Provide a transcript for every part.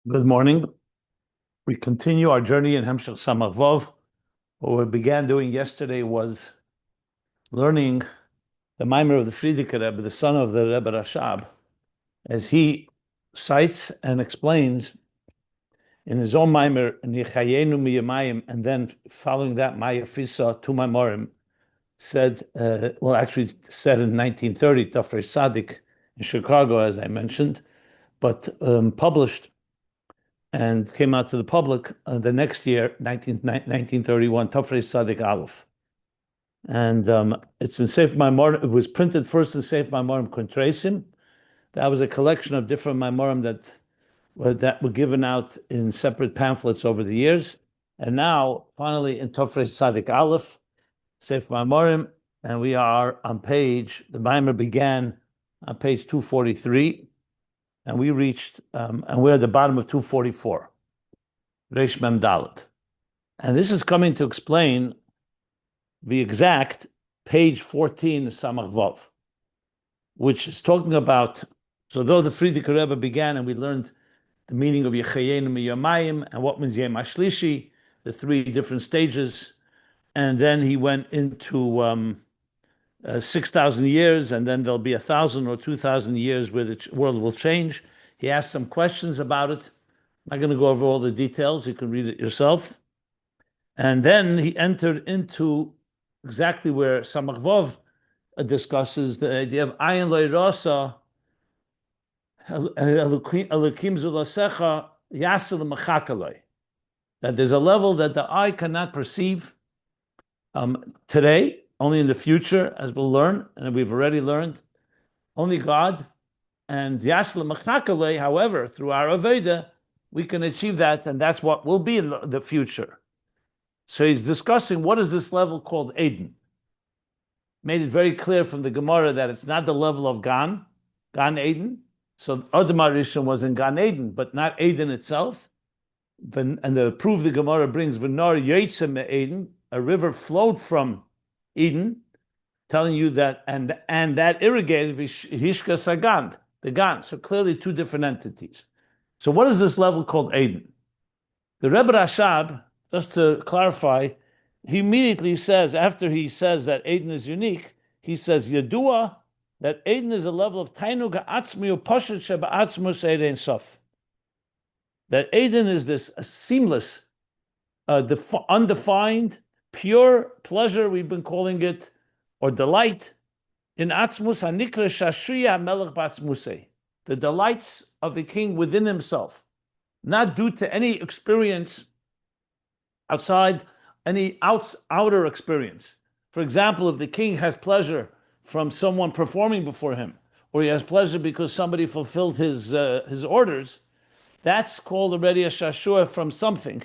Good morning. We continue our journey in Hemshech Samach Vav. What we began doing yesterday was learning the maamar of the Frierdiker Rebbe, the son of the Rebbe Rashab, as he cites and explains in his own maamar in Yechayeinu miyamayim, and then following that Mayafisa to Maamorim, said in 1930, Tafresh Tzaddik in Chicago, as I mentioned, but published and came out to the public the next year, 1931, Tafresh Tzaddik Aleph. And it's in Sefer Maamorim. It was printed first in Sefer Maamorim Kontresim. That was a collection of different Maamorim that were given out in separate pamphlets over the years. And now, finally, in Tafresh Tzaddik Aleph, Sefer Maamorim, and we are on the maamar began on page 243. And we reached, and we're at the bottom of 244, Reish Mem Dalet. And this is coming to explain the exact page 14 of Samach Vav, which is talking about, so though the Frierdiker Rebbe began and we learned the meaning of Yechayeinu miyamayim and what means Yom HaShlishi, the three different stages, and then he went into 6,000 years, and then there'll be 1,000 or 2,000 years where the world will change. He asked some questions about it. I'm not going to go over all the details. You can read it yourself. And then he entered into exactly where Samach Vav discusses the idea of Ayin Lo Ro'osoh, Elokim Zulasecha, Yasel Machakaloi. That there's a level that the eye cannot perceive today, only in the future, as we'll learn, and we've already learned, only God. And Yasla Machakalei, however, through our Aveda, we can achieve that, and that's what will be in the future. So he's discussing what is this level called Eden. Made it very clear from the Gemara that it's not the level of Gan Eden. So Adam HaRishon was in Gan Eden, but not Eden itself. And the proof the Gemara brings, V'nar Yetzem Eden, a river flowed from Eden, telling you that, and that irrigated Hishka Sagand, the Gan. So clearly two different entities. So what is this level called Eden? The Rebbe Rashab, just to clarify, he immediately says, after he says that Eden is unique, he says, Yadua, that Eden is a level of taanug atzmi upashet sheba'atzmus Ein Sof. That Eden is this seamless, undefined, pure pleasure, we've been calling it, or delight, in Atzmus HaNikra Shashriya HaMelech B'Atzmusei, the delights of the king within himself, not due to any experience outside, any outer experience. For example, if the king has pleasure from someone performing before him, or he has pleasure because somebody fulfilled his orders, that's called already a Shashua from something.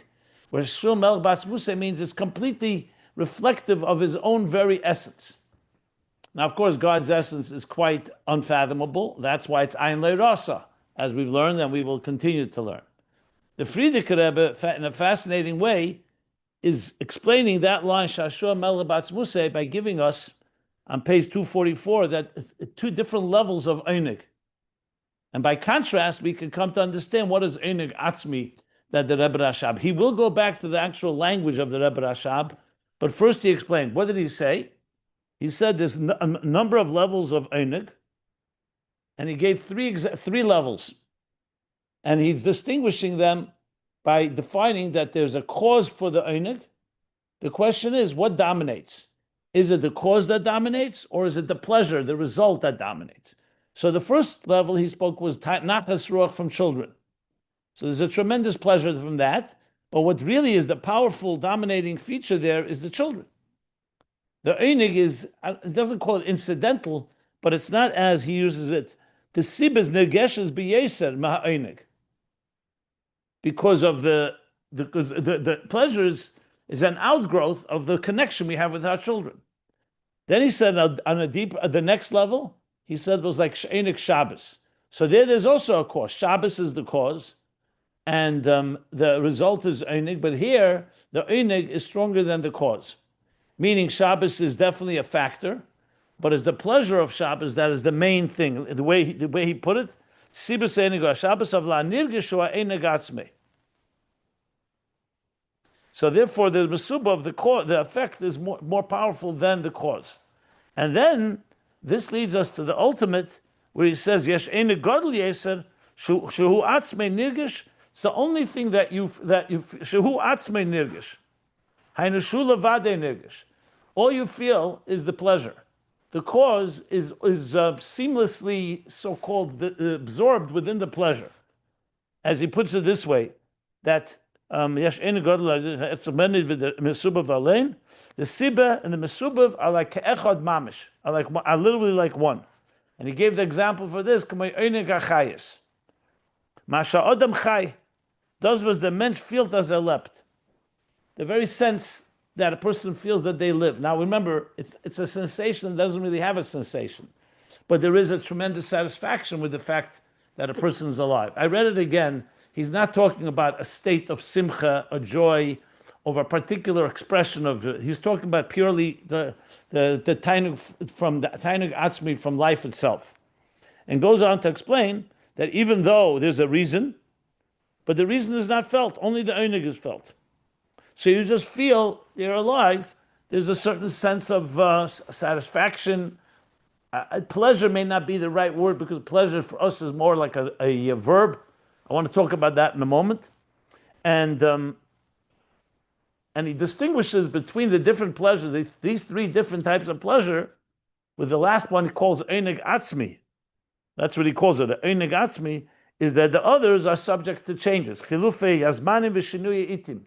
Where Shul Melech B'Atzmusei means it's completely reflective of his own very essence. Now, of course, God's essence is quite unfathomable. That's why it's Ayin Lo Ro'osoh, as we've learned and we will continue to learn. The Frierdiker Rebbe, in a fascinating way, is explaining that line, Shashua Melech B'Atzmusei, by giving us, on page 244, that two different levels of Einig. And by contrast, we can come to understand what is Einig Atzmi, that the Rebbe Rashab. He will go back to the actual language of the Rebbe Rashab, but first he explained. What did he say? He said there's a number of levels of Einig, and he gave three levels. And he's distinguishing them by defining that there's a cause for the Einig. The question is, what dominates? Is it the cause that dominates, or is it the pleasure, the result that dominates? So the first level he spoke was Nachas ruach from children. So there's a tremendous pleasure from that, but what really is the powerful dominating feature there is the children. The Einig it doesn't call it incidental, but it's not as he uses it. The sibas nergeshes b'yeser ma'Einig, because of the pleasures is an outgrowth of the connection we have with our children. Then he said the next level, he said was like Einig Shabbos. So there's also a cause. Shabbos is the cause, and the result is Einig, but here the Einig is stronger than the cause. Meaning Shabbos is definitely a factor, but it's the pleasure of Shabbos that is the main thing. The way he put it, Sibus einigo Shabbos of la nirgishu eineg atzmei. So therefore, the mesubah of the cause, the effect is more powerful than the cause. And then this leads us to the ultimate, where he says, Yechayeinu gadol yeser shehu atzmei nirgish. It's the only thing that you shehu atzmei nirgish. Hainu shu levadei nirgish. All you feel is the pleasure. The cause is seamlessly so-called absorbed within the pleasure. As he puts it this way, that Yechayeinu gadol etzem the mesubah v'alein. The sibah and the mesubav are like ke'echad mamish, are literally like one. And he gave the example for this, k'may eineg hachayis. Masha odam chay, das was the mensch feelt as lebt. The very sense that a person feels that they live. Now remember, it's a sensation that doesn't really have a sensation. But there is a tremendous satisfaction with the fact that a person is alive. I read it again. He's not talking about a state of simcha, a joy, of a particular expression of it. He's talking about purely the taanug from the taanug atzmi, from life itself. And goes on to explain that even though there's a reason, but the reason is not felt, only the einig is felt. So you just feel you're alive. There's a certain sense of satisfaction. Pleasure may not be the right word, because pleasure for us is more like a verb. I want to talk about that in a moment. And he distinguishes between the different pleasures, these three different types of pleasure, with the last one he calls einig atzmi. That's what he calls it. The einig atzmi is that the others are subject to changes. Chilufei yazmanim v'shinui itim.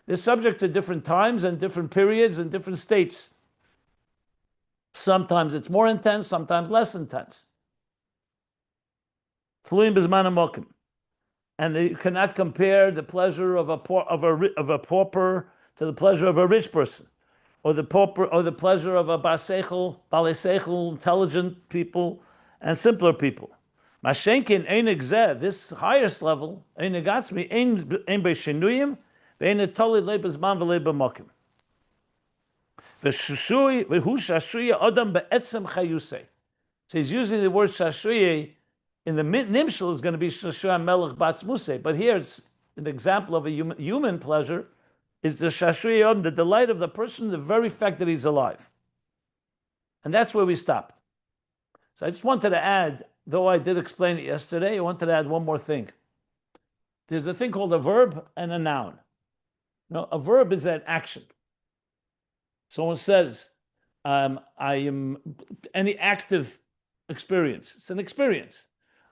They're subject to different times and different periods and different states. Sometimes it's more intense, sometimes less intense. Tluim b'zman hamokim. And you cannot compare the pleasure of a pauper to the pleasure of a rich person, or the pauper, or the pleasure of a balei seichel, intelligent people and simpler people. Mashenkin einig zeh, this highest level, einig atzmi, ein beishinuyim, ve'ein toli lebezman v'lebemokim. V'shushui v'hu shashuya adam be'etzem chayusei. So he's using the word shashuya. In the nimshal is going to be shashuya melech batzmusei, but here it's an example of a human pleasure. Is the shashuya, the delight of the person, the very fact that he's alive. And that's where we stopped. So I just wanted to add, though I did explain it yesterday, I wanted to add one more thing. There's a thing called a verb and a noun. No, a verb is an action. Someone says, I am any active experience. It's an experience.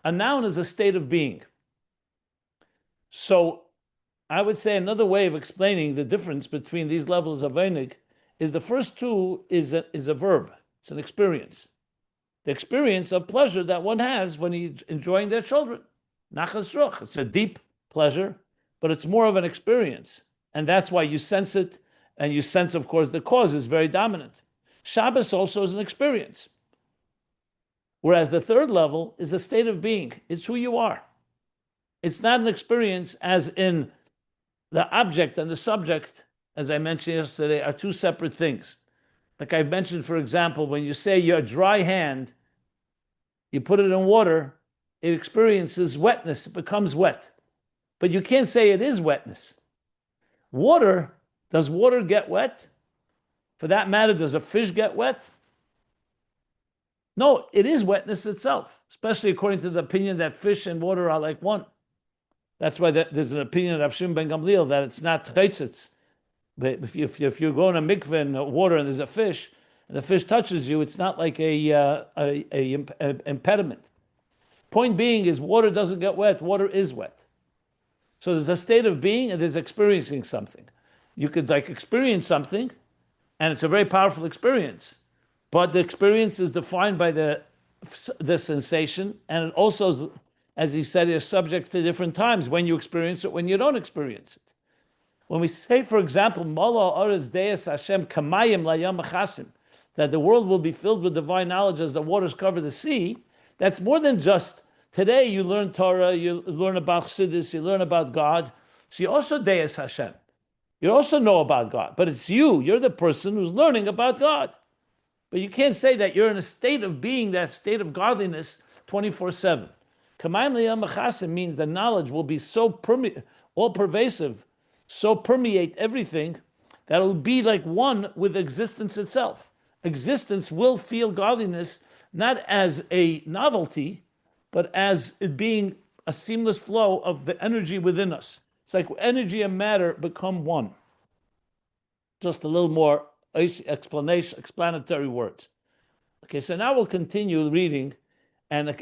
A noun is a state of being. So I would say another way of explaining the difference between these levels of einig is the first two is a verb. It's an experience. The experience of pleasure that one has when he's enjoying their children. Nachas ruach. It's a deep pleasure, but it's more of an experience. And that's why you sense it, and you sense, of course, the cause is very dominant. Shabbos also is an experience. Whereas the third level is a state of being. It's who you are. It's not an experience as in the object and the subject, as I mentioned yesterday, are two separate things. Like I've mentioned, for example, when you say your dry hand, you put it in water, it experiences wetness, it becomes wet. But you can't say it is wetness. Water, does water get wet? For that matter, does a fish get wet? No, it is wetness itself, especially according to the opinion that fish and water are like one. That's why there's an opinion of Rav Shimon ben Gamliel that it's not chaytzitz. But if you go in a mikveh and water and there's a fish, and the fish touches you, it's not like a impediment. Point being is water doesn't get wet, water is wet. So there's a state of being and there's experiencing something. You could experience something, and it's a very powerful experience. But the experience is defined by the sensation, and it also, as he said, is subject to different times, when you experience it, when you don't experience it. When we say, for example, Mala Oretz Deis Hashem Kamayim Layam Chasim, that the world will be filled with divine knowledge as the waters cover the sea, that's more than just today you learn Torah, you learn about Chassidus, you learn about God. So you also Deis Hashem. You also know about God, but it's you're the person who's learning about God. But you can't say that you're in a state of being, that state of godliness, 24/7. Kamaim liyam machasim means the knowledge will be so all-pervasive, so permeate everything, that it'll be like one with existence itself. Existence will feel godliness not as a novelty, but as it being a seamless flow of the energy within us. It's like energy and matter become one. Just a little more explanatory words. Okay, so now we'll continue reading, and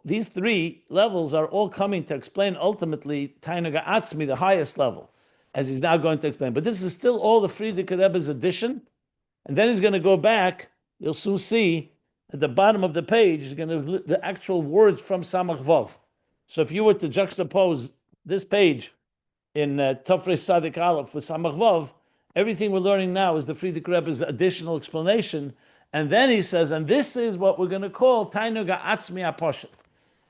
these three levels are all coming to explain ultimately taanug atzmi, the highest level, as he's now going to explain. But this is still all the Frierdiker Rebbe's addition, and then he's going to go back. You'll soon see at the bottom of the page, he's going to the actual words from Samach Vav. So if you were to juxtapose this page in Tafresh Sadik Aleph with Samach Vav, everything we're learning now is the Frierdiker Rebbe's additional explanation. And then he says, and this is what we're going to call taanug atzmi aposhet,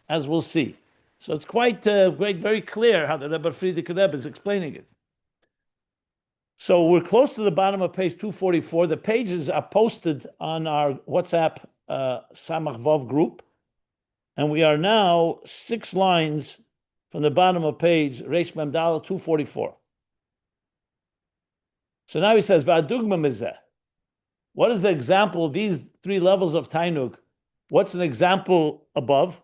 as we'll see. So it's quite very clear how the Rebbe Frierdiker Rebbe is explaining it. So we're close to the bottom of page 244. The pages are posted on our WhatsApp Samach Vav group. And we are now 6 lines from the bottom of page Reish Mem Daled 244. So now he says, V'adugma mizeh. What is the example of these 3 levels of taanug? What's an example above?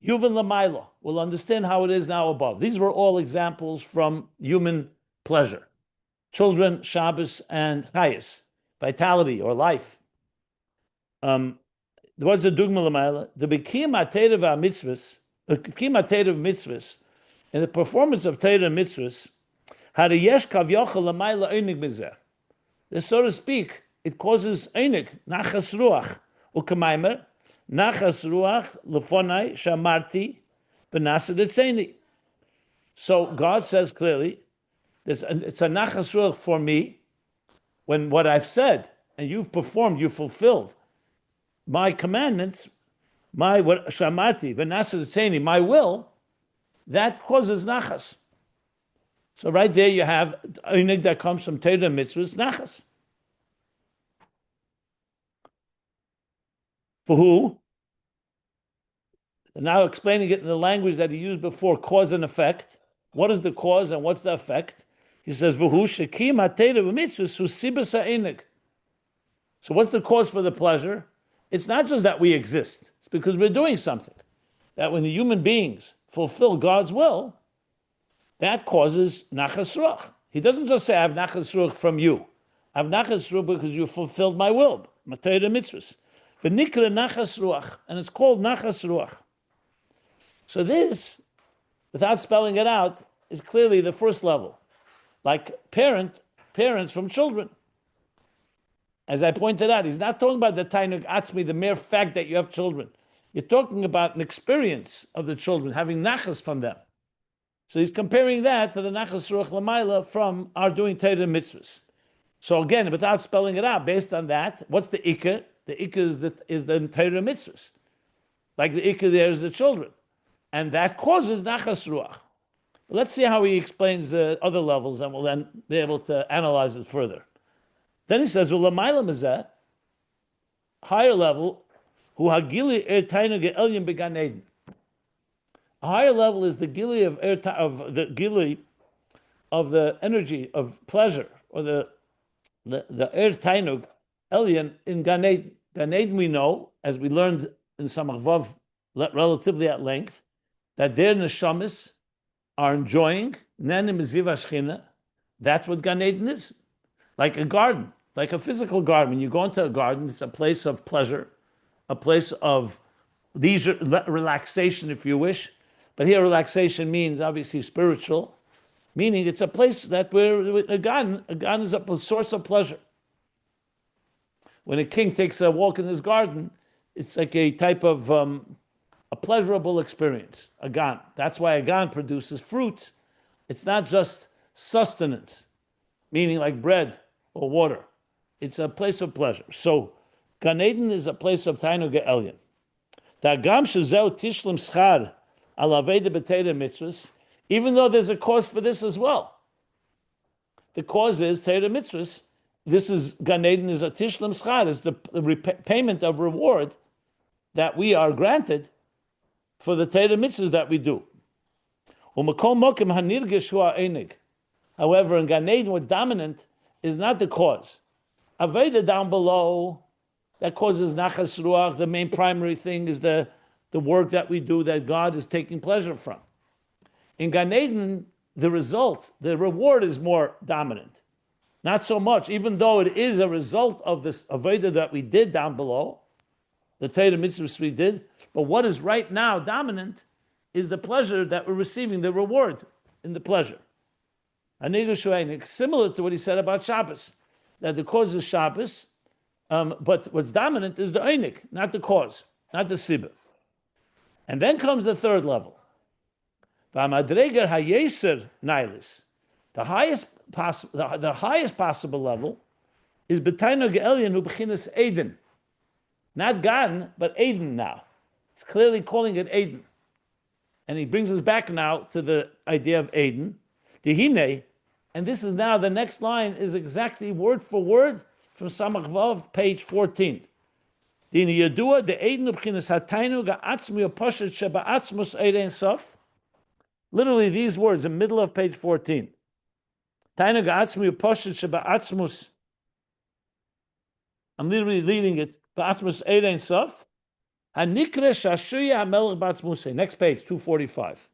Yuvan Lamaila. We'll understand how it is now above. These were all examples from human pleasure. Children, Shabbos, and Chayis, vitality or life. What's the dugma Lamaila? The Bekim HaTeirav HaMitzvos, the Bekim HaTeirav Mitzvos, in the performance of Torah and Mitzvos, had a yesh kav yochel Lamaila einig mizeh. This, so to speak, it causes einig, Nachas ruach, u'kamaimer, Nachas ruach lefonai shamarti b'naseh etzem. So God says clearly, it's a Nachas ruach for me, when what I've said, and you've performed, you've fulfilled my commandments, my what shamarti b'naseh etzem, my will, that causes Nachas. So right there you have einig that comes from Torah and Mitzvos, Nachas. For who? And now explaining it in the language that he used before, cause and effect. What is the cause and what's the effect? He says, "V'hu shekim ha'teirav v'mitzvos hu sibas ha'einig." So what's the cause for the pleasure? It's not just that we exist. It's because we're doing something. That when the human beings fulfill God's will, that causes nachas ruach. He doesn't just say, I have nachas ruach from you. I have nachas ruach because you fulfilled my will, my Torah and Mitzvos. V'nikra nachas ruach, and it's called nachas ruach. So this, without spelling it out, is clearly the first level. Like parents from children. As I pointed out, he's not talking about the taanug atzmi, the mere fact that you have children. You're talking about an experience of the children, having nachas from them. So he's comparing that to the nachas ruach lamaila from our doing Torah and Mitzvos. So again, without spelling it out, based on that, what's the ikar? The ikar is the Torah and Mitzvos. Like the ikar there is the children. And that causes nachas ruach. Let's see how he explains the other levels, and we'll then be able to analyze it further. Then he says, "Lamaila mizeh, higher level, hu hagili taanug elyon began Eden." A higher level is the gili of the energy of pleasure, or the taanug elyon in Gan Eden. Gan Eden, we know, as we learned in Samach Vav relatively at length, that their neshamis are enjoying nenim ziv hashchina. That's what Gan Eden is, like a garden, like a physical garden. When you go into a garden, it's a place of pleasure, a place of leisure, relaxation, if you wish. But here, relaxation means obviously spiritual, meaning it's a place that where a garden is a source of pleasure. When a king takes a walk in his garden, it's like a type of a pleasurable experience. A gan. That's why a gan produces fruit. It's not just sustenance, meaning like bread or water. It's a place of pleasure. So Gan Eden is a place of taanug elyon. Ta'gam shezeu tishlim schar al aveda b'teira mitzvos, even though there's a cause for this as well. The cause is Torah mitzvos. This is Gan Eden is a tishlim schar, is the payment of reward that we are granted for the Torah mitzvahs that we do. However, in Gan Eden, what's dominant is not the cause. Aveda down below, that causes Nachas ruach. The main primary thing is the work that we do that God is taking pleasure from. In Gan Eden, the result, the reward is more dominant. Not so much, even though it is a result of this Aveda that we did down below, the Torah mitzvahs we did, but what is right now dominant is the pleasure that we're receiving, the reward in the pleasure. Similar to what he said about Shabbos, that the cause is Shabbos, but what's dominant is the einik, not the cause, not the sibah. And then comes the third level. The highest possible level is taanug elyon u'b'chinas Eden. Not Gan, but Eden now. It's clearly calling it Eden. And he brings us back now to the idea of Eden. Dihine, and this is now, the next line is exactly word for word from Samach Vav, page 14. Dini Yadua, the Eden u'b'chinas taanug ha'atzmi u'poshet sheba'atzmus erein sof. Literally these words, in the middle of page 14. Taanug ha'atzmi u'poshet sheba'atzmus. I'm literally reading it. Ba'atzmus erein sof. Hanikre shashuya hamelech ba'atzmusei. Next page, 245.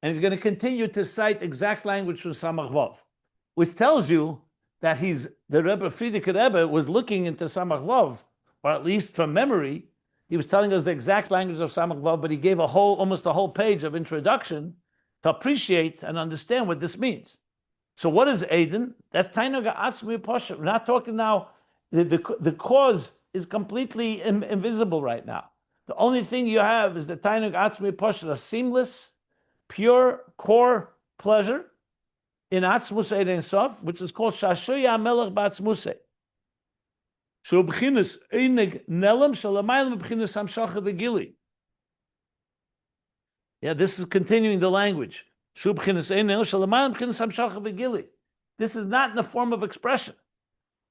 And he's going to continue to cite exact language from Samach Vav, which tells you that the Rebbe, Frierdiker Rebbe, was looking into Samach Vav, or at least from memory, he was telling us the exact language of Samach Vav, but he gave almost a whole page of introduction to appreciate and understand what this means. So what is Eden? That's taanug ha'atzmi u'poshet. We're not talking now, the cause is completely invisible right now. The only thing you have is the taanug ha'atzmi u'poshet, a seamless, pure core pleasure in atzmus erein sof, which is called shashuya hamelech ba'atzmusei. Shu b'chinas einig nelam shalamaylam b'chinas hamshacha v'gili. Yeah, this is continuing the language. Shu b'chinas einig nelam shalamaylam b'chinas hamshacha v'gili. This is not in the form of expression.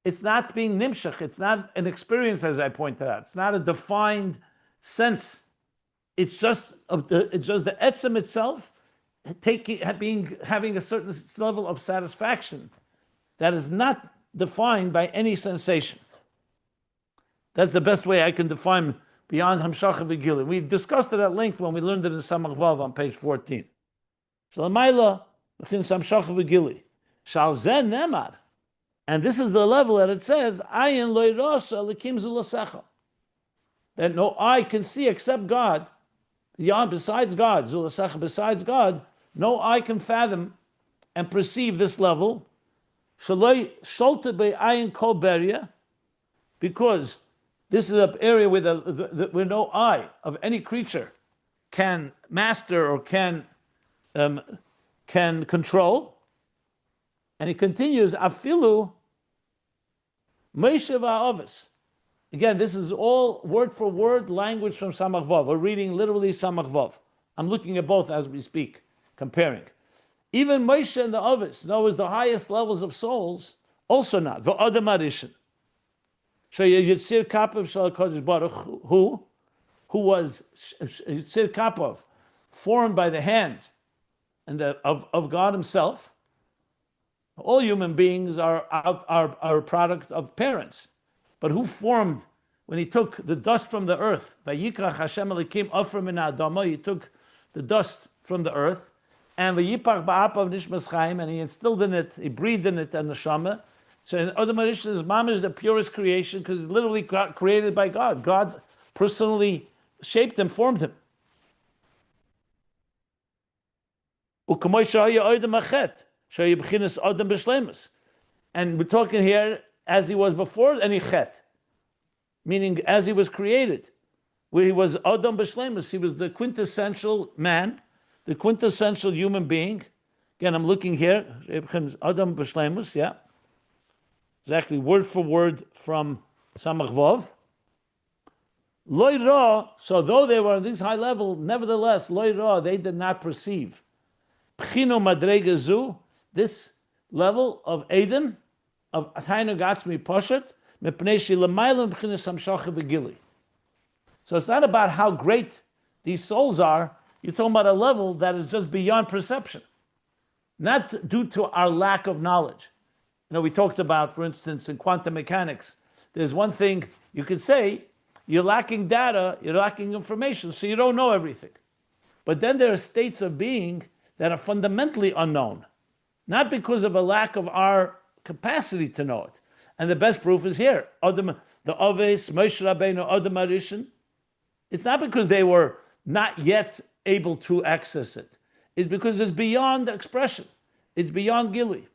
It's not being nimshach. It's not an experience, as I pointed out. It's not a defined sense. It's just the etzem itself having a certain level of satisfaction that is not defined by any sensation. That's the best way I can define beyond hamshacha v'gili. We discussed it at length when we learned it in Samach Vav on page 14. Shalamayla b'chinas hamshacha v'gili. Shal zeh nemar. And this is the level that it says, Ayin Lo Ro'osoh lekim zulasecha. That no eye can see except God. Besides God, zulasecha, besides God, no eye can fathom and perceive this level. Shaloi sholta be'ayin kol beria, because this is an area where no eye of any creature can master or can control. And he continues, afilu Moshe va'avis. Again, this is all word for word language from Samach Vav. We're reading literally Samach Vav. I'm looking at both as we speak, comparing. Even Moshe and the Avis, knows the highest levels of souls, also not. V'adam arishin. So Yitzir Kapav Shal HaKadosh Baruch Hu was Yitzir Kapav, formed by the hand of God Himself. All human beings are a product of parents. But who formed, when He took the dust from the earth, Vayikrach Hashem Elokim Ofra min ha'adama, He took the dust from the earth, and Vayipach ba'apav nishmas chaim, and He instilled in it, He breathed in it a neshama. So in Adam Arishan, His mom is the purest creation because it's literally created by God. God personally shaped him, formed him. And we're talking here as he was before any chet, meaning as he was created, where he was Adam b'shleimus, he was the quintessential man, the quintessential human being. Again, I'm looking here, Adam b'shleimus, yeah. Exactly, word for word from Samach Vav. Loi ra, so though they were on this high level, nevertheless, loi ra, they did not perceive. Pchino madrega zu, this level of Eden, of taanug ha'atzmi u'poshet, mepnei she'lamayla b'chinas hamshacha v'gili. So it's not about how great these souls are. You're talking about a level that is just beyond perception, not due to our lack of knowledge. We talked about, for instance, in quantum mechanics, there's one thing you could say, you're lacking data, you're lacking information, so you don't know everything. But then there are states of being that are fundamentally unknown, not because of a lack of our capacity to know it. And the best proof is here. The Oves, Moshe Rabbeinu, Adam Arishan. It's not because they were not yet able to access it. It's because it's beyond expression. It's beyond Gili.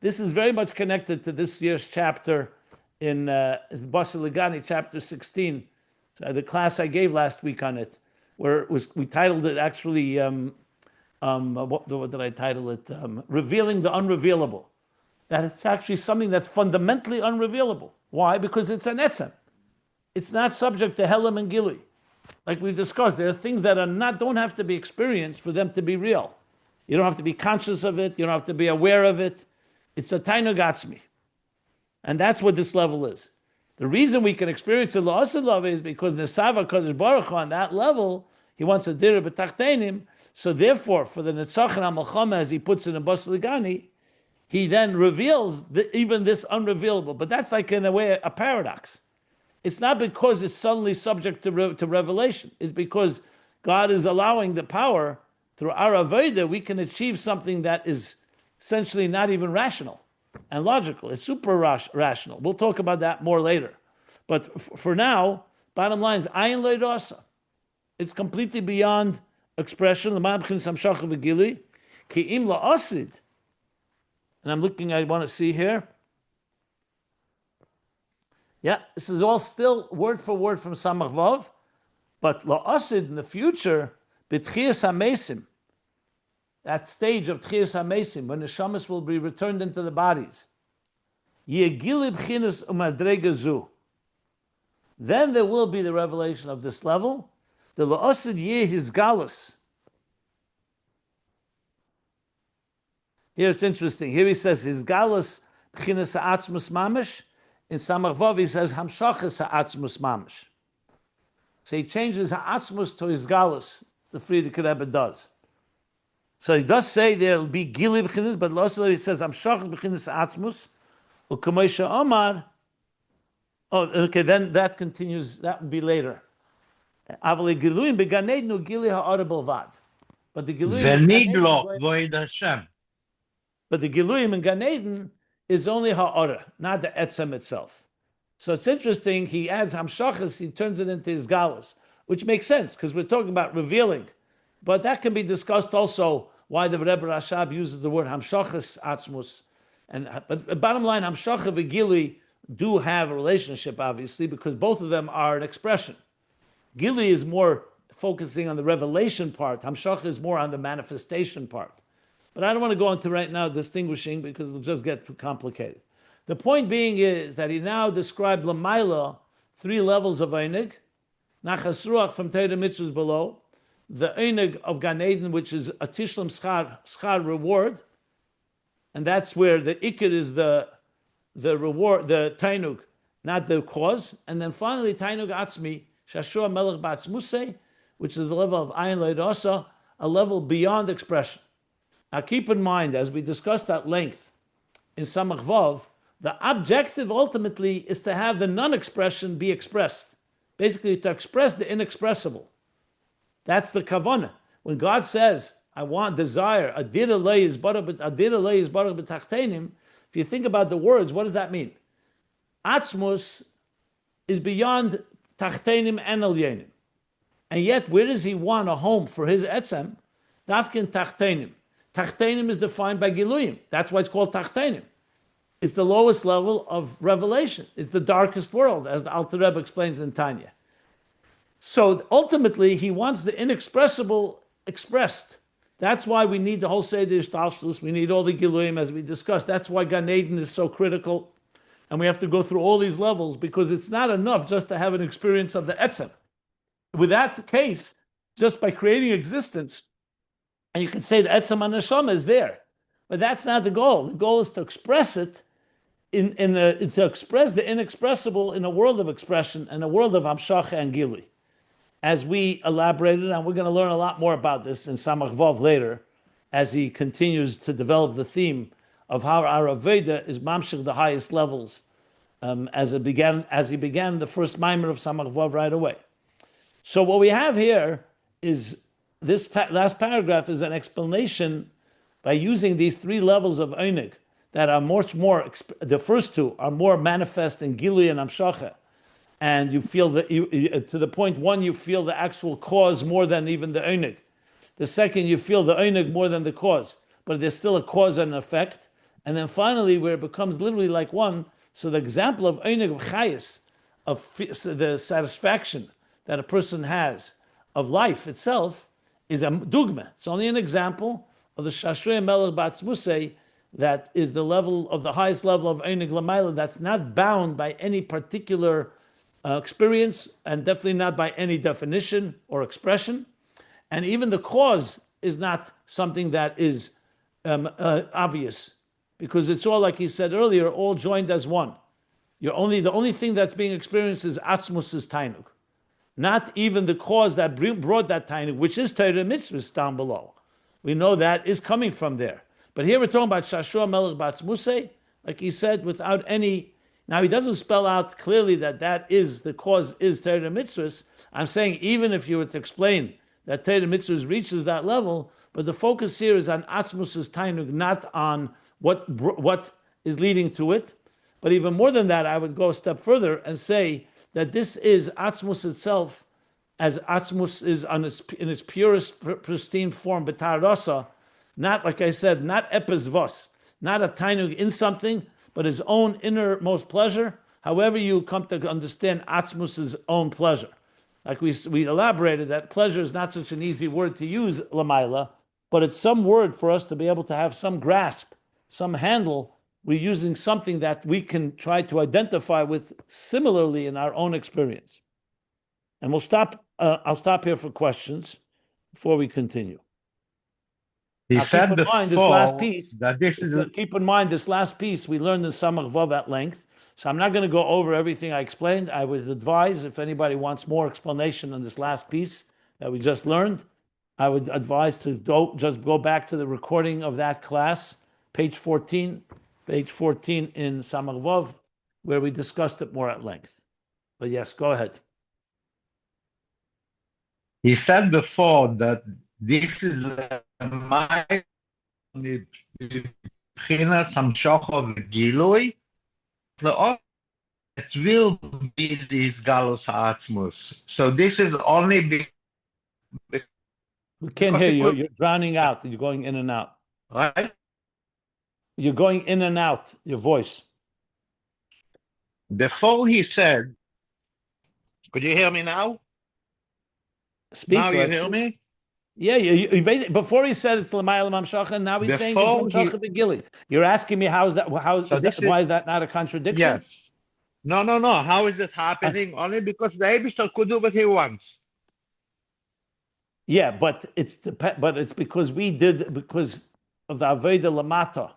This is very much connected to this year's chapter in Basel Legani, chapter 16, the class I gave last week on it, where we titled it actually, what did I title it? Revealing the Unrevealable. That it's actually something that's fundamentally unrevealable. Why? Because it's an etzem. It's not subject to Helam and Gili. Like we've discussed, there are things that don't have to be experienced for them to be real. You don't have to be conscious of it. You don't have to be aware of it. It's a taanug atzmi. And that's what this level is. The reason we can experience the La'asad love is because Nesava Kadosh Baruch Hu on that level, he wants a dirah b'tachteinim. So therefore, for the Netzach and HaMelchama, as he puts it in Basel Legani, he then reveals even this unrevealable. But that's like, in a way, a paradox. It's not because it's suddenly subject to revelation. It's because God is allowing the power, through our avodah, we can achieve something that is essentially not even rational and logical. It's super rational. We'll talk about that more later. But for now, bottom line is Ayin Lo Ro'osoh. It's completely beyond expression. And I'm looking, I want to see here. Yeah, this is all still word for word from Samach Vav, but La'asid in the future, b'tchias hamesim, that stage of tchias hamesim, when the shamas will be returned into the bodies, yegili b'chinas umadrega zu. Then there will be the revelation of this level. The La'asid yeh his galus. Here it's interesting. Here he says his galus b'chinas ha'atzmus mamish. In Samach Vav, he says, Hamshachas ha'atzmus mamish. So he changes ha'atzmus to his galus, the Frierdiker Rebbe does. So he does say there will be gili b'chinas, but also he says, Hamshachas b'chinas ha'atzmus, u'kamoisha omar. Oh, okay, then that continues, that will be later. Avali giluyim began Eden gili ha'ara belvad. But the giluyim But the giluyim in Gan Eden is only ha'ara, not the etzem itself. So it's interesting, he adds hamshachas, he turns it into his galus, which makes sense, because we're talking about revealing. But that can be discussed also, why the Rebbe Rashab uses the word hamshachas atzmus. But bottom line, hamshacha v'gili do have a relationship, obviously, because both of them are an expression. Gili is more focusing on the revelation part, hamshacha is more on the manifestation part. But I don't want to go into right now distinguishing because it'll just get too complicated. The point being is that he now described Lamaila, 3 levels of Einig, Nachas ruach from Torah and Mitzvos below, the Einig of Gan Eden, which is a Tishlam schar reward, and that's where the Ikir is the reward, the taanug, not the cause, and then finally taanug atzmi, Shashua melech ba'atzmusei, which is the level of Ayin Lo Ro'osoh, a level beyond expression. Now keep in mind, as we discussed at length in Samach Vav, the objective ultimately is to have the non-expression be expressed. Basically, to express the inexpressible. That's the kavanah. When God says, I want, desire, adir alei is baruch b'tachteinim, if you think about the words, what does that mean? Atzmus is beyond tachteinim and elyenim. And yet, where does he want a home for his etzem? Dafkin tachteinim. Tachteinim is defined by Giluyim. That's why it's called Tachteinim. It's the lowest level of revelation. It's the darkest world, as the Alter Rebbe explains in Tanya. So ultimately, he wants the inexpressible expressed. That's why we need the whole Seder Ishtalshlus. We need all the Giluyim, as we discussed. That's why Gan Eden is so critical. And we have to go through all these levels, because it's not enough just to have an experience of the etzem. With that case, just by creating existence, and you can say the etzem and neshama is there, but that's not the goal. The goal is to express it to express the inexpressible in a world of expression and a world of hamshacha and gili. as we elaborated, and we're going to learn a lot more about this in Samach Vav later, as he continues to develop the theme of how our Aveda is mamshich the highest levels, as he began the first maamar of Samach Vav right away. So what we have here is this last paragraph is an explanation by using these three levels of einig that are much more. The first two are more manifest in Gilui and Amshacha, and you feel that to the point one you feel the actual cause more than even the einig. The second you feel the einig more than the cause, but there's still a cause and an effect. And then finally, where it becomes literally like one. So the example of einig of chayis, of the satisfaction that a person has of life itself, is a dugma. It's only an example of the shashrei melech batzmusei, that is the level of the highest level of einig lamayla, that's not bound by any particular experience, and definitely not by any definition or expression. And even the cause is not something that is obvious, because it's all, like he said earlier, all joined as one. The only thing that's being experienced is atzmus's taanug, not even the cause that brought that taanug, which is Torah and Mitzvos down below. We know that is coming from there. But here we're talking about Shashua Melech Batzmusei, like he said, without any. Now he doesn't spell out clearly that is the cause is Torah and Mitzvos. I'm saying even if you were to explain that Torah and Mitzvos reaches that level, but the focus here is on Atzmus's taanug, not on what is leading to it. But even more than that, I would go a step further and say that this is Atzmus itself, as Atzmus is in its purest, pristine form, b'tar rasa, not, like I said, not epes vos, not a taanug in something, but his own innermost pleasure, however you come to understand Atzmus's own pleasure. Like we elaborated, that pleasure is not such an easy word to use, lamaila, but it's some word for us to be able to have some grasp, some handle. We're using something that we can try to identify with similarly in our own experience. And we'll stop. I'll stop here for questions before we continue. He said before this last piece, that this is. Keep in mind this last piece we learned in Samach Vav at length. So I'm not going to go over everything I explained. I would advise, if anybody wants more explanation on this last piece that we just learned, I would advise to go back to the recording of that class, page 14 in Samach Vav, where we discussed it more at length. But yes, go ahead. He said before that this is my מבחינת המשוחו וגילוי, it will be this galus ha'atzmus. So this is only we can't hear you. You're drowning out. You're going in and out. Right? You're going in and out, your voice. Before he said, could you hear me now? Speak. Now you hear me? Yeah, you basically, before he said it's l'mayla mamshacha, and now he's saying it's mamshacha v'gili. You're asking me why is that not a contradiction? Yes. No. How is it happening? Only because the Eibishter could do what he wants. Yeah, but it's because because of the Aveda Lamata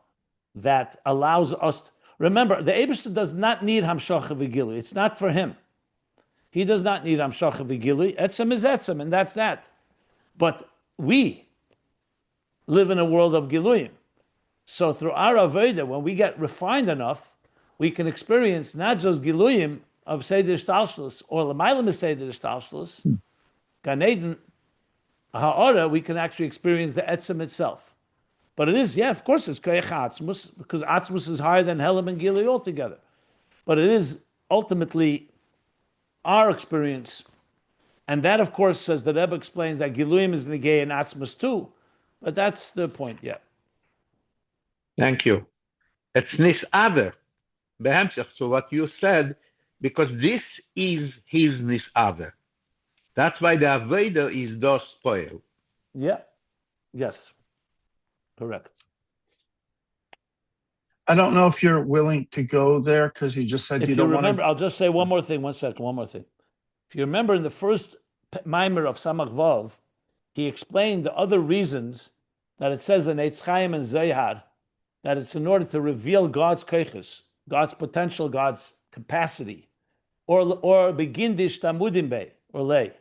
that allows us. Remember, the Eibishter does not need hamshacha v'gili. It's not for him. He does not need hamshacha v'gili. Etzem is etzem, and that's that. But we live in a world of giluyim. So through our Aveda, when we get refined enough, we can experience not just giluyim of Seder Shtalshlus or L'maylam is Seder Shtalshlus, Gan Eden, Ha'ora, we can actually experience the etzem itself. But it is, of course it's Koyach Atzmus, because Atzmus is higher than Helam and Gilui altogether. But it is ultimately our experience. And that, of course, as the Rebbe explains, that Giluyim is Negei and Atzmus too. But that's the point, Thank you. It's Nis'aver, behemshech to what you said, because this is his Nis'aver. That's why the Aveda is dos poel. Yeah. Yes. Correct. I don't know if you're willing to go there because you just said you don't want to. I'll just say one more thing. 1 second. One more thing. If you remember in the first maamar of Samach Vav, he explained the other reasons that it says in Eitz Chaim and Zohar that it's in order to reveal God's keiches, God's potential, God's capacity, or begin dishtamudim be or lay.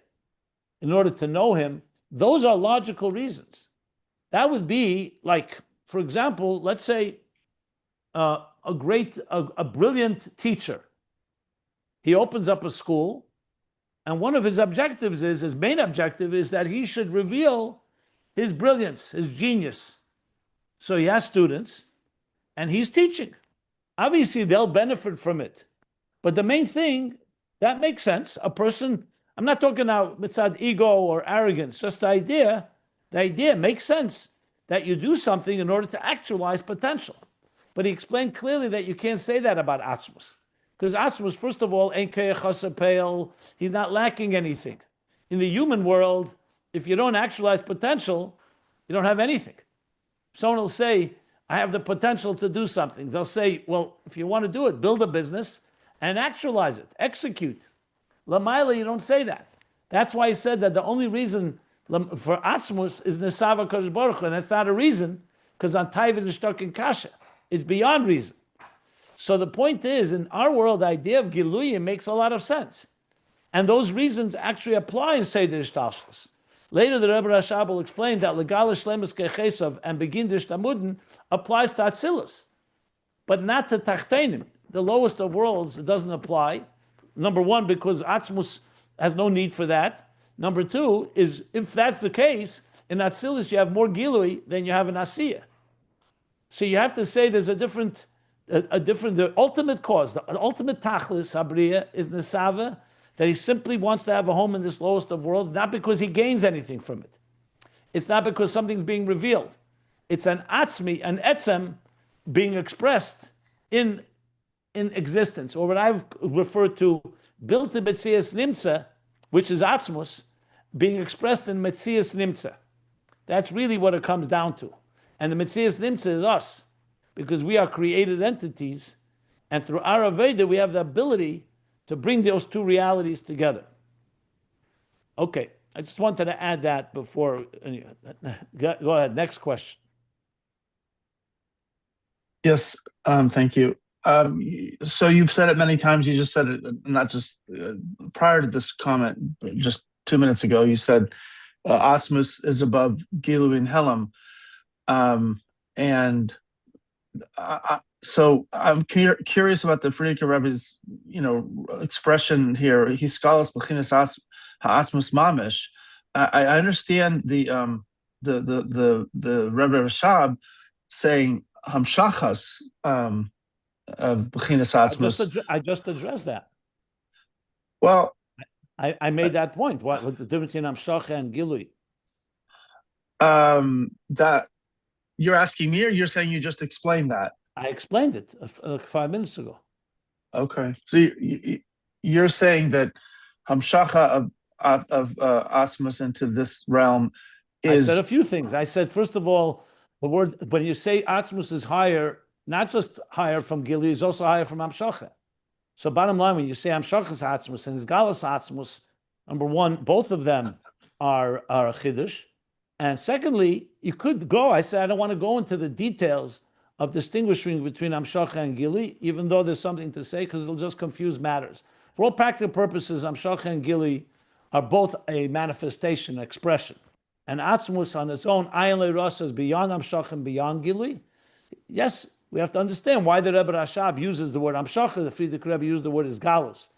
in order to know him, those are logical reasons. That would be like, for example, let's say a brilliant teacher. He opens up a school, and one of his objectives is, his main objective is that he should reveal his brilliance, his genius. So he has students, and he's teaching. Obviously, they'll benefit from it. But the main thing, that makes sense. A person, I'm not talking now mitzad ego or arrogance, just the idea makes sense that you do something in order to actualize potential. But he explained clearly that you can't say that about Atzmus. Because Atzmus, first of all, he's not lacking anything. In the human world, if you don't actualize potential, you don't have anything. Someone will say, I have the potential to do something. They'll say, well, if you want to do it, build a business and actualize it, execute. Lamaila, you don't say that. That's why he said that the only reason for Atzmus is Nesava Kodesh Baruch Hu, and that's not a reason, because on Taivid is stuck in Kasha. It's beyond reason. So the point is, in our world, the idea of Giluyim makes a lot of sense. And those reasons actually apply in Seder Ishtalshus. Later, the Rebbe Rashab will explain that Legalish Shlemus Kechesav and Begin Dishtamudin applies to Atzilus, but not to Tachtenim. The lowest of worlds, it doesn't apply. Number one, because Atzmus has no need for that. Number two is, if that's the case, in Atzilus you have more Gilui than you have in Asiyah. So you have to say there's the ultimate cause, the ultimate tachlis, Habriya, is Nesava, that he simply wants to have a home in this lowest of worlds, not because he gains anything from it. It's not because something's being revealed. It's an atzmi, an etzem, being expressed in existence, or what I've referred to, built in Metzias Nimtza, which is atzmus, being expressed in Metzias Nimtza. That's really what it comes down to. And the Metzias Nimtza is us, because we are created entities, and through our Aveda we have the ability to bring those two realities together. Okay, I just wanted to add that before. Go ahead, next question. Yes, thank you. So you've said it many times. You just said it, not just prior to this comment, but just 2 minutes ago, you said Asmus is above Gilu and Helam. So I'm curious about the Frierdiker Rebbe's, expression here. He scholars b'chinas ha'asmus mamish. I understand the Rebbe Rashab saying hamshachas of b'chinas asmus. I just addressed that. Well, I made that point. What's the difference between hamshacha and gilui? That you're asking me, or you're saying you just explained that? I explained it 5 minutes ago. Okay, so you're saying that hamshacha of asmus into this realm is. I said a few things. I said, first of all, the word, when you say asmus is higher, not just higher from gili, is also higher from hamshacha. So bottom line, when you say hamshacha's asmus and galas asmus, number one, both of them are a chiddush. And secondly, you could go, I said, I don't want to go into the details of distinguishing between Amshacha and Gili, even though there's something to say, because it'll just confuse matters. For all practical purposes, Amshacha and Gili are both a manifestation, expression. And Atzmus on its own, Ayin Lo Ro'osoh, is beyond Amshacha and beyond Gili. Yes, we have to understand why the Rebbe Rashab uses the word Amshacha, the Frierdiker Rebbe used the word Galus.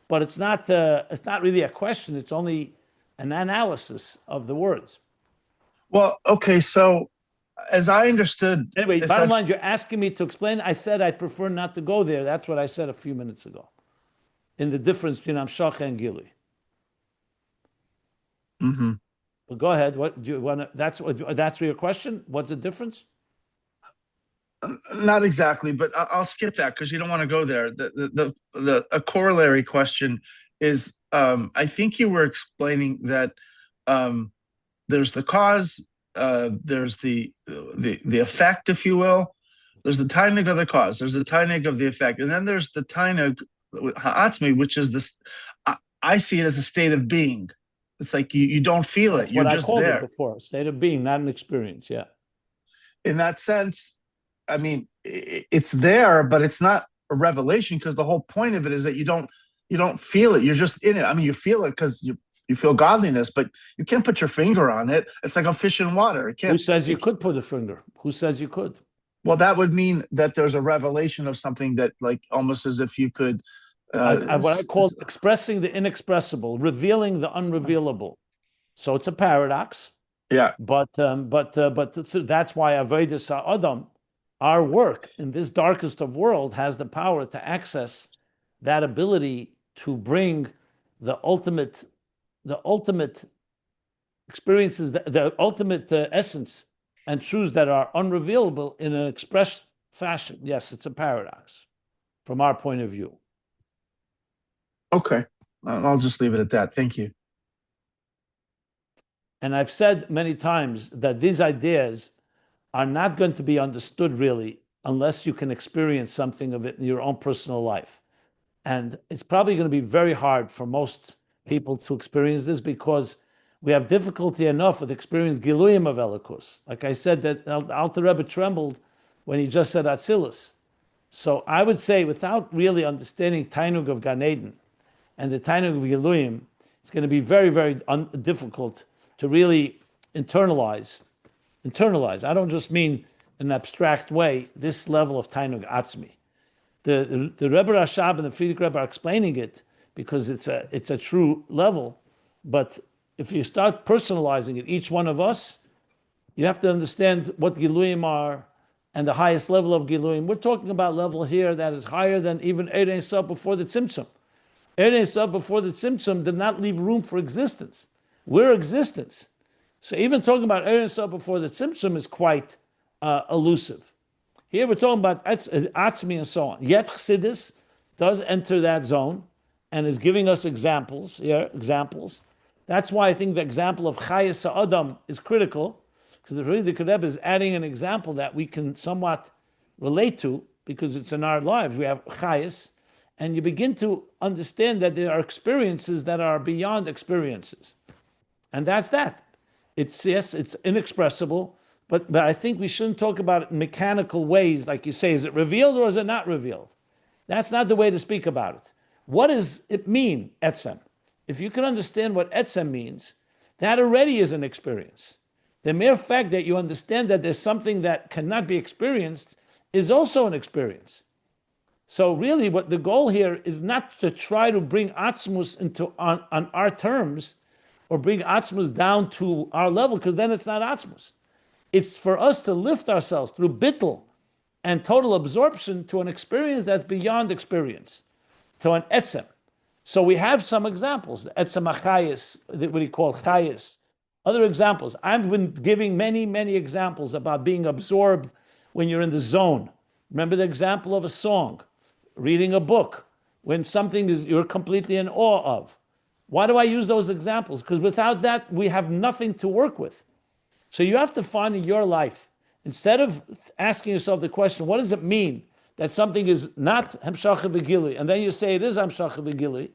But it's not really a question, it's only an analysis of the words. Well, okay, so as I understood... Anyway, bottom line, you're asking me to explain. I said I'd prefer not to go there. That's what I said a few minutes ago. In the difference between Amshacha and Gili. Mm-hmm. Well, go ahead. What do you want? That's your question. What's the difference? Not exactly, but I'll skip that because you don't want to go there. A corollary question is, I think you were explaining that there's the cause, there's the effect, if you will. There's the taanug of the cause. There's the taanug of the effect, and then there's the taanug ha'atzmi, which is this. I see it as a state of being. It's like you don't feel it. You're what just I called there. It before, state of being, not an experience. Yeah. In that sense, I mean, it's there, but it's not a revelation because the whole point of it is that you don't feel it. You're just in it. I mean, you feel it because You feel godliness, but you can't put your finger on it. It's like a fish in water. It can't. Who says you could put a finger? Who says you could? Well, that would mean that there's a revelation of something that, like, almost as if you could. What I call expressing the inexpressible, revealing the unrevealable. So it's a paradox. Yeah. But that's why Avodas Ha'adam, our work in this darkest of world, has the power to access that ability to bring the ultimate experiences, the ultimate essence and truths that are unrevealable in an expressed fashion. Yes, it's a paradox from our point of view. Okay. I'll just leave it at that. Thank you. And I've said many times that these ideas are not going to be understood really unless you can experience something of it in your own personal life. And it's probably going to be very hard for most people to experience this because we have difficulty enough with experiencing Giluyim of Elikus. Like I said, that Alter Rebbe trembled when he just said Atzilus. So I would say, without really understanding taanug of Gan Eden and the taanug of Giluyim, it's going to be very, very difficult to really internalize. I don't just mean in an abstract way, this level of taanug atzmi. The Rebbe Rashab and the Frierdiker Rebbe are explaining it because it's a true level. But if you start personalizing it, each one of us, you have to understand what Giluyim are and the highest level of Giluyim. We're talking about level here that is higher than even Ein Sof before the Tzimtzum. Ein Sof before the Tzimtzum did not leave room for existence. We're existence. So even talking about Ein Sof before the Tzimtzum is quite elusive. Here we're talking about Atzmi and so on. Yet Chassidus does enter that zone and is giving us examples. That's why I think the example of Chayes Ha'adam is critical, because the Frierdiker Rebbe is adding an example that we can somewhat relate to, because it's in our lives. We have Chayes, and you begin to understand that there are experiences that are beyond experiences. And that's that. It's inexpressible, but I think we shouldn't talk about it in mechanical ways, like you say. Is it revealed or is it not revealed? That's not the way to speak about it. What does it mean, etzem? If you can understand what etzem means, that already is an experience. The mere fact that you understand that there's something that cannot be experienced is also an experience. So really what the goal here is not to try to bring atzmus on our terms, or bring atzmus down to our level, because then it's not atzmus. It's for us to lift ourselves through bittul and total absorption to an experience that's beyond experience, to an etzem. So we have some examples, the etzem achayis, what he called chayis. Other examples. I've been giving many, many examples about being absorbed when you're in the zone. Remember the example of a song, reading a book, when something you're completely in awe of. Why do I use those examples? Because without that, we have nothing to work with. So you have to find in your life, instead of asking yourself the question, what does it mean that something is not Hamshach V'Gili, and then you say it is Hamshach V'Gili,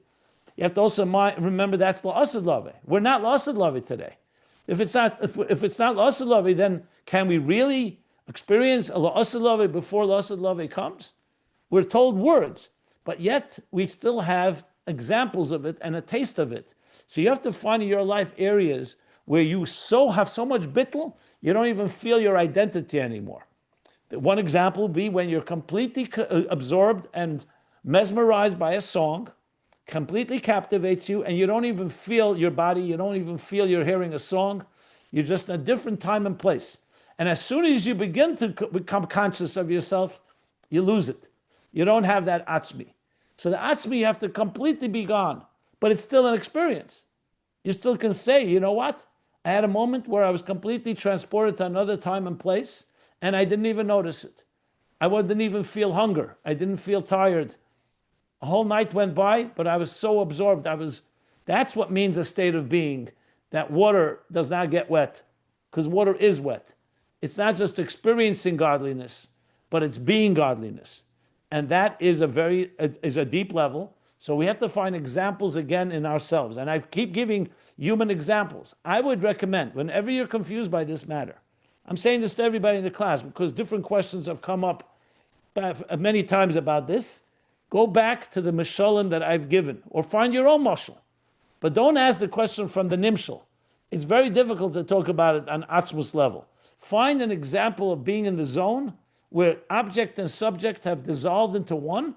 you have to also remember that's La'asad Lavi. We're not La'asad Lavi today. If it's not La'asad Lavi, then can we really experience a La'asad Lavi before La'asad Lavi comes? We're told words, but yet we still have examples of it and a taste of it. So you have to find in your life areas where you have so much bittul, you don't even feel your identity anymore. One example would be when you're completely absorbed and mesmerized by a song, completely captivates you, and you don't even feel your body, you don't even feel you're hearing a song, you're just in a different time and place. And as soon as you begin to become conscious of yourself, you lose it. You don't have that atzmi. So the atzmi, you have to completely be gone, but it's still an experience. You still can say, you know what? I had a moment where I was completely transported to another time and place, and I didn't even notice it. I didn't even feel hunger. I didn't feel tired. A whole night went by, but I was so absorbed. That's what means a state of being, that water does not get wet, because water is wet. It's not just experiencing godliness, but it's being godliness. And that is a deep level. So we have to find examples again in ourselves. And I keep giving human examples. I would recommend, whenever you're confused by this matter, I'm saying this to everybody in the class because different questions have come up many times about this. Go back to the mashalim that I've given, or find your own mashal. But don't ask the question from the nimshal. It's very difficult to talk about it on atzmus level. Find an example of being in the zone where object and subject have dissolved into one,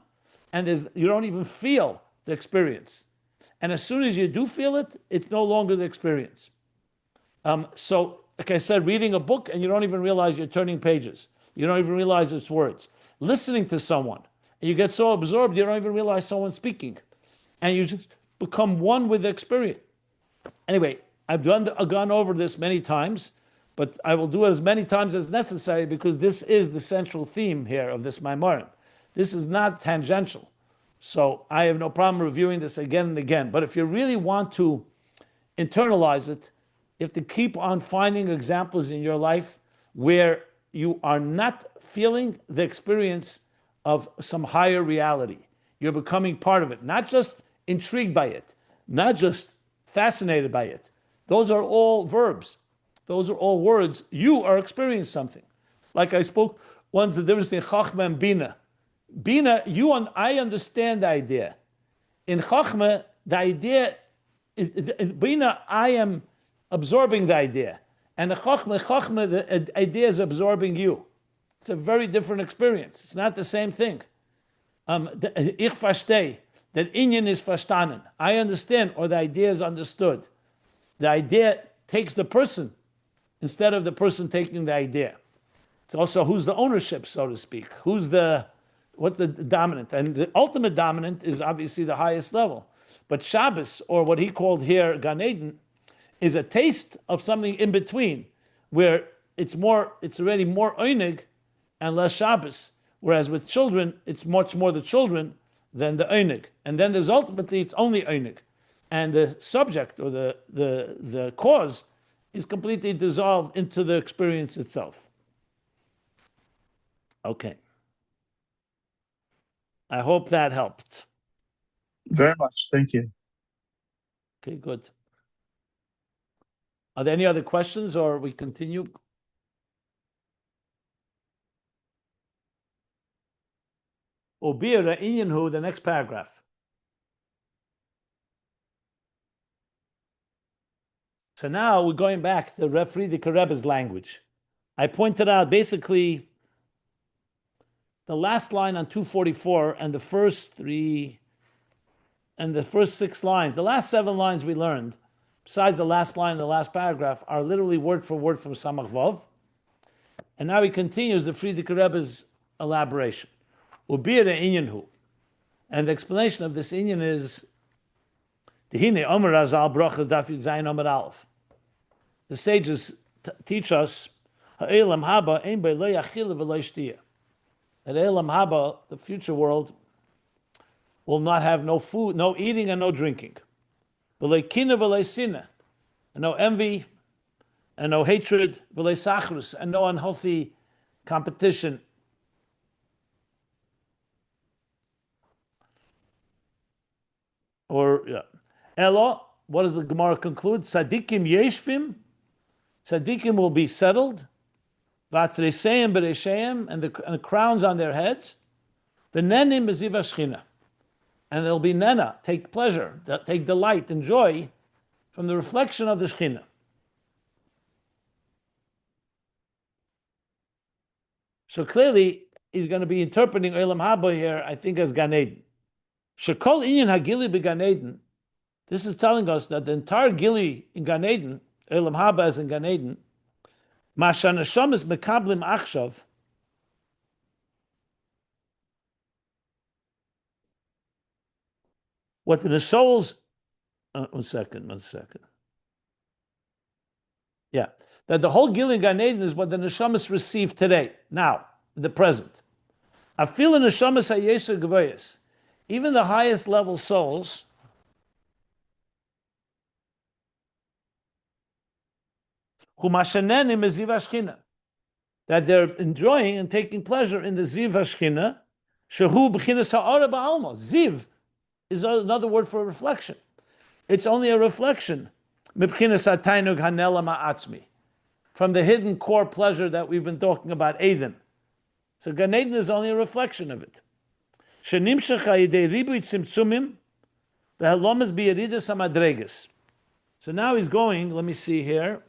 and you don't even feel the experience. And as soon as you do feel it, it's no longer the experience. So, like I said, reading a book and you don't even realize you're turning pages. You don't even realize it's words. Listening to someone, and you get so absorbed you don't even realize someone's speaking. And you just become one with the experience. Anyway, I've gone over this many times, but I will do it as many times as necessary because this is the central theme here of this maamar. This is not tangential. So I have no problem reviewing this again and again. But if you really want to internalize it, you have to keep on finding examples in your life where you are not feeling the experience of some higher reality. You're becoming part of it, not just intrigued by it, not just fascinated by it. Those are all verbs. Those are all words. You are experiencing something. Like I spoke once, the difference in Chachma and Bina. Bina, I understand the idea. In Chachma, the idea, in Bina, I am absorbing the idea. And in Chachma, the idea is absorbing you. It's a very different experience. It's not the same thing. Ich verstehe, that inyan is verstanden. I understand, or the idea is understood. The idea takes the person instead of the person taking the idea. It's also who's the ownership, so to speak. What's the dominant? And the ultimate dominant is obviously the highest level. But Shabbos, or what he called here Gan Eden, is a taste of something in between, where it's already more einig and less Shabbos. Whereas with children, it's much more the children than the einig. And then there's ultimately, it's only einig. And the subject or the cause is completely dissolved into the experience itself. Okay. I hope that helped. Very much. Thank you. Okay, good. Are there any other questions or we continue? Obira Inyanhu, the next paragraph. So now we're going back to Frierdiker Rebbe's language. I pointed out basically the last line on 244 and the first 6 lines. The last 7 lines we learned, besides the last line in the last paragraph, are literally word for word from Samach Vav. And now he continues the Frierdiker Rebbe's elaboration. Ubira inyanhu. And the explanation of this inyan is the sages teach us that Elam Haba, the future world, will not have no food, no eating, and no drinking. And no envy, and no hatred, and no unhealthy competition. Elo, what does the Gemara conclude? Tzadikim yeshvim, tzadikim will be settled, vatreseim beresheim, and the crowns on their heads, v'nenim beziv hashchina, and there'll be nena, take pleasure, take delight and joy from the reflection of the Shechina. So clearly, he's going to be interpreting Olam Haba here, I think, as Gan Eden. Shekol inyan hagili beGan Eden. This is telling us that the entire gili in Gan Eden, Olam Haba is in Gan Eden, Masha neshamas mekablim achshav. What the souls. One second. Yeah, that the whole gili in Gan Eden is what the neshamas receive today, now, in the present. Afil neshamas hayeser gevayis. Even the highest level souls that they're enjoying and taking pleasure in the Ziv Hashchina, Shehu B'chinas Ha'ara Ba'alma. Ziv is another word for reflection. It's only a reflection. Mibchinas taanug hanela ma'atzmi. From the hidden core pleasure that we've been talking about, Eden. So Gan Eden is only a reflection of it. Shenimshach ha'yidei ribui tzimtzumim The halomas biyeridas hamadregas. So now he's going, let me see here.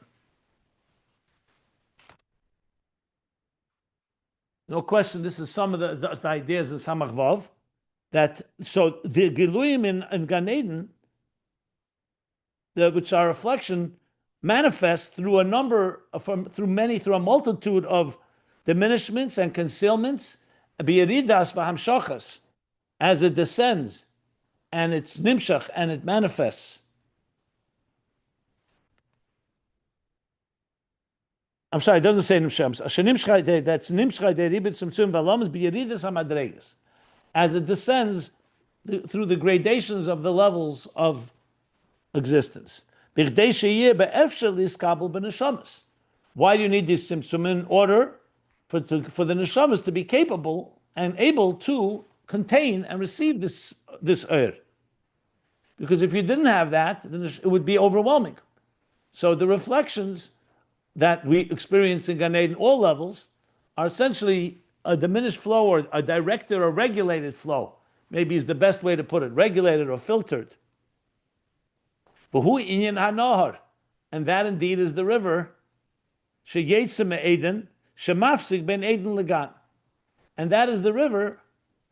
No question, this is some of the ideas in Samach Vav. So the Giluyim in Gan Eden, which are reflection, manifest through a multitude of diminishments and concealments, biyeridas v'hamshachas, as it descends, and it's nimshach, and it manifests. I'm sorry, it doesn't say nimshach. That's nimshach deribit tzimtzum v'alamas biyeridas hamadregas, as it descends through the gradations of the levels of existence. Why do you need these tzimtzum? In order for the neshamas to be capable and able to contain and receive this because if you didn't have that, then it would be overwhelming. So the reflections that we experience in Gan Eden, all levels, are essentially a diminished flow or a directed or regulated flow. Maybe is the best way to put it, regulated or filtered. V'hu inyan hanohar, and that indeed is the river. Sheyetzem Eden, shemafsik ben Eden legan, and that is the river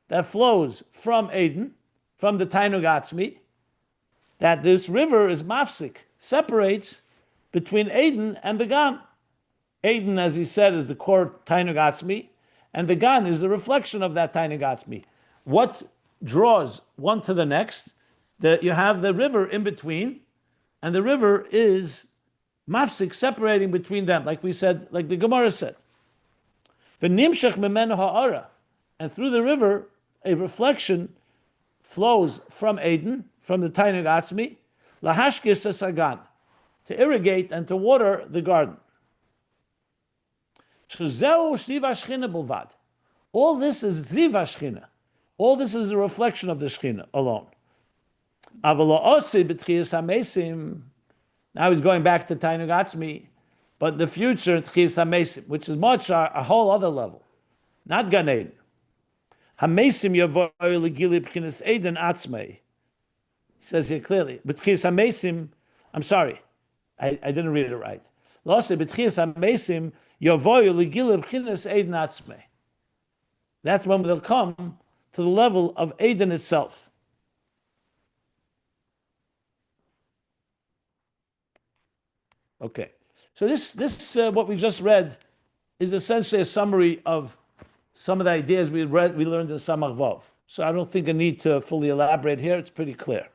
that flows from Eden, from the taanug atzmi. That this river is mafsik, separates between Eden and the Gan. Eden, as he said, is the core taanug atzmi, and the Gan is the reflection of that taanug atzmi. What draws one to the next? You have the river in between, and the river is mafsik, separating between them, like we said, like the Gemara said. V'nimshach memenu ha'ara, and through the river, a reflection flows from Eden, from the taanug atzmi, lahashkis hagan, to irrigate and to water the garden. All this is ziv hashchina. All this is a reflection of the Shechina alone. Now he's going back to taanug atzmi, but the future tchiyas hamesim, which is much a whole other level, not Gan Eden. Hamesim yavoy legili b'chinas Eden atzmei. He says here clearly, but tchiyas hamesim. I'm sorry, I didn't read it right. Losei b'tchiyas hamesim yavoy legili b'chinas Eden atzmei. That's when they'll come to the level of Eden itself. Okay, so this what we just read is essentially a summary of some of the ideas we learned in Samach Vav. So I don't think I need to fully elaborate here. It's pretty clear.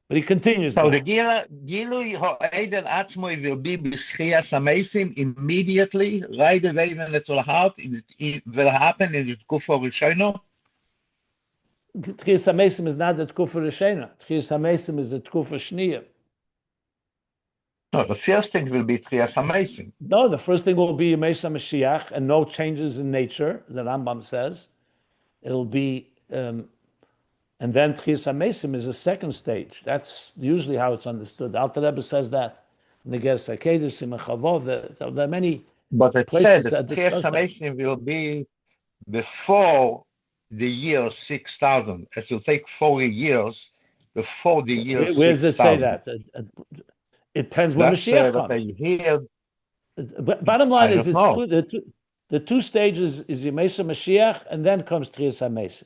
But he continues. So the Gilui Ha'eden Atzmoi will be b'schias hamesim immediately, right away when it will happen. It will happen in the Tkufa Rishayno. Tchiyas hamesim is not the Tkufa Rishayna. Tchiyas hamesim is the Tkufa Shniya. No, the first thing will be Tchiyas hamesim. No, the first thing will be Yemesa Mashiach and no changes in nature, the Rambam says. It'll be, and then Tchiyas hamesim is a second stage. That's usually how it's understood. Alter Rebbe says that. In the Ger Sakedah, Samach Vav, there are many but it places said that that Tchiyas discuss that. hamesim will be before the year 6000. It will take 40 years before the year 6000. Where does it say that? It depends when Moshiach comes. I hear. Bottom line is know. the two stages is Yemesa Mashiach and then comes Tchiyas hamesim.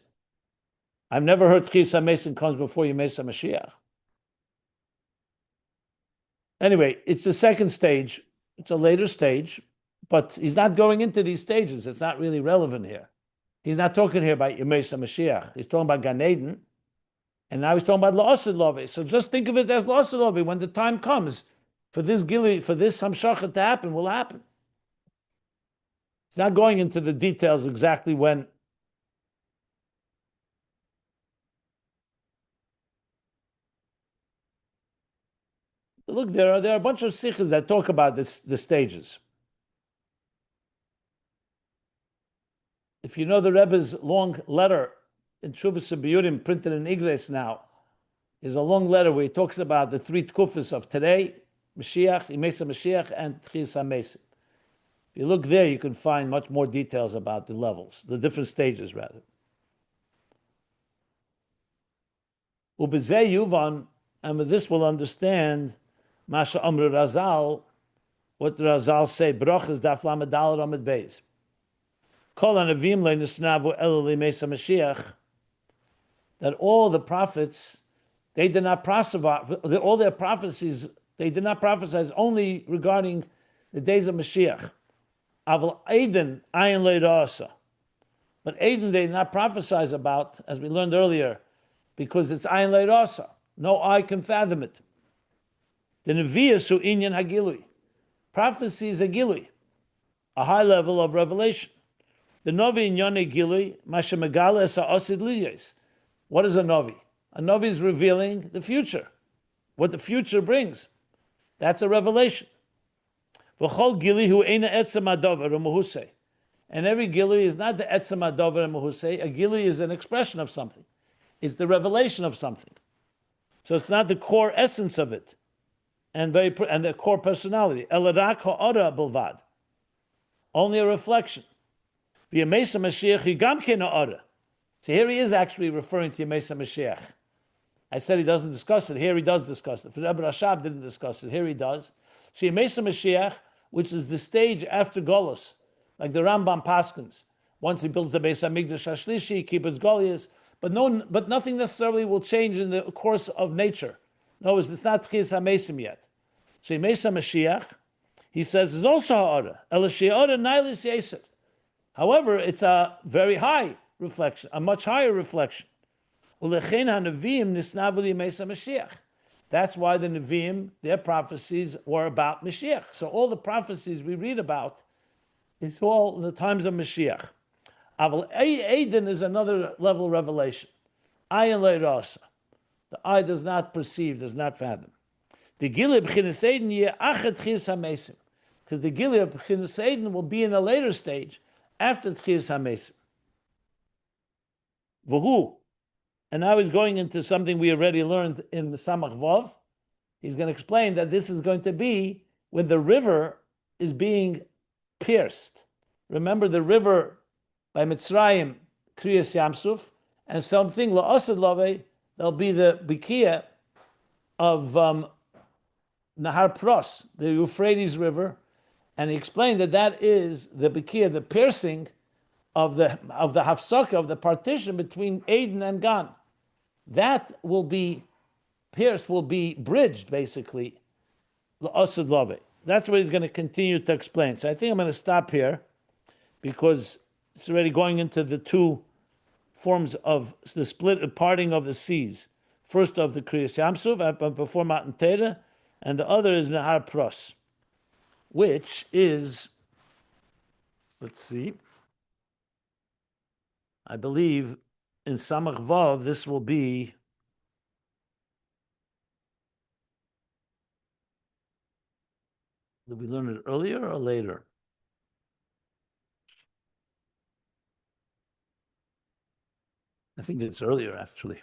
I've never heard Tchiyas hamesim comes before Yemesa Mashiach. Anyway, it's the second stage. It's a later stage, but he's not going into these stages. It's not really relevant here. He's not talking here about Yemesa Mashiach. He's talking about Gan Eden. And now he's talking about La'asid Love. So just think of it as La'asid Love. When the time comes for this Hamshachah to happen, will happen. He's not going into the details exactly when. Look, there are a bunch of sikhs that talk about the stages. If you know the Rebbe's long letter in Shuvas B'Yurim, printed in Igles now, is a long letter where he talks about the three tkufas of today, Mashiach, Yemesa Mashiach, and Tchiyas hamesim. If you look there, you can find much more details about the levels, the different stages, rather. Ubezeh yuvan, and with this we'll understand Masha Amru Razal, what the Razal say, Brachas Daf Lamed Daled Amud Beis. Kol Hanavim le'nisnavu ela li'meisa Mashiach, that all the prophets, they did not prophesy, all their prophecies, they did not prophesy only regarding the days of Mashiach. Aval Eden, Ayin Lo Ro'osoh. But Eden they did not prophesy about, as we learned earlier, because it's Ayin Lo Ro'osoh. No eye can fathom it. The Nevi'ah su inyan hagilui. Prophecy is a gilui, a high level of revelation. The Novi inyan gilui, masha megala es ha'osid liyos. What is a Novi? A Novi is revealing the future, what the future brings. That's a revelation. V'chol gili hu eina etzem hadover u'muhusei. And every gili is not the etzem hadover u'muhusei. A gili is an expression of something. It's the revelation of something. So it's not the core essence of it, and the core personality. Elarak ha'ora bilvad. Only a reflection. V'yemesa Mashiach higam ken ha'ora. So here he is actually referring to Yemesa Mashiach. I said he doesn't discuss it. Here he does discuss it. Rebbe Rashab didn't discuss it. Here he does. So Yemesa Mashiach, which is the stage after Golus, like the Rambam Paskins. Once he builds the Beis Hamikdash Hashlishi, Kibbutz Goliath, but nothing necessarily will change in the course of nature. In other words, it's not Tchias HaMesim yet. So Yemesa Mashiach, he says, is also ha'ora. Ela she'ora nailis yeset. However, it's a very high reflection, a much higher reflection. That's why the Nevi'im, their prophecies were about Mashiach. So all the prophecies we read about is all in the times of Mashiach. Aval Eden is another level of revelation. Ayin Lo Ro'osoh. The eye does not perceive, does not fathom. The Gili b'chinas Eden ye'achet tchias hamesim. Because the Gili of b'chinas Eden will be in a later stage after tchias hamesim. V'hu. And now he's going into something we already learned in the Samach Vav. He's going to explain that this is going to be when the river is being pierced. Remember the river by Mitzrayim, Kriyas Yamsuf, and something, La'asad Lave, there'll be the Bikia of Nahar Pros, the Euphrates River, and he explained that that is the Bikia, the piercing of the Hafsaka, of the partition between Eden and Gan. That will be pierced, will be bridged, basically, La'asad Lave. That's what he's going to continue to explain. So I think I'm going to stop here because it's already going into the two forms of the split, parting of the seas. First of the Kriyas Yamsuf, before Matan Torah, and the other is Nahar Pros, which is, let's see, I believe in Samach Vav, this will be did we learn it earlier or later? I think it's earlier, actually.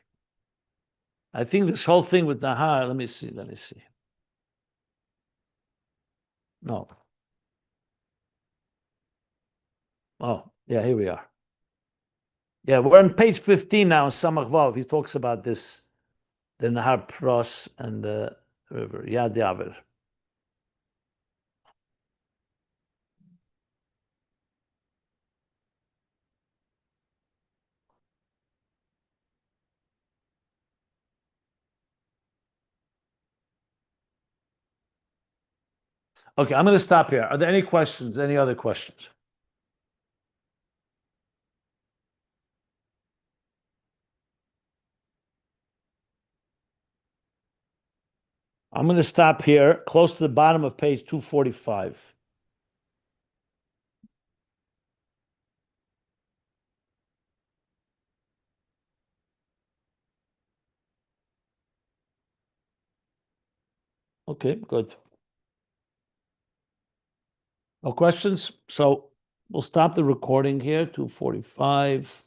I think this whole thing with Nahar, let me see. No. Oh, yeah, here we are. Yeah, we're on page 15 now in Samach Vav. He talks about this, the Nahar Pros and the river, Yad Yaver. Okay, I'm going to stop here. Are there any questions? Any other questions? I'm going to stop here, close to the bottom of page 245. Okay, good. No questions? So we'll stop the recording here, 245.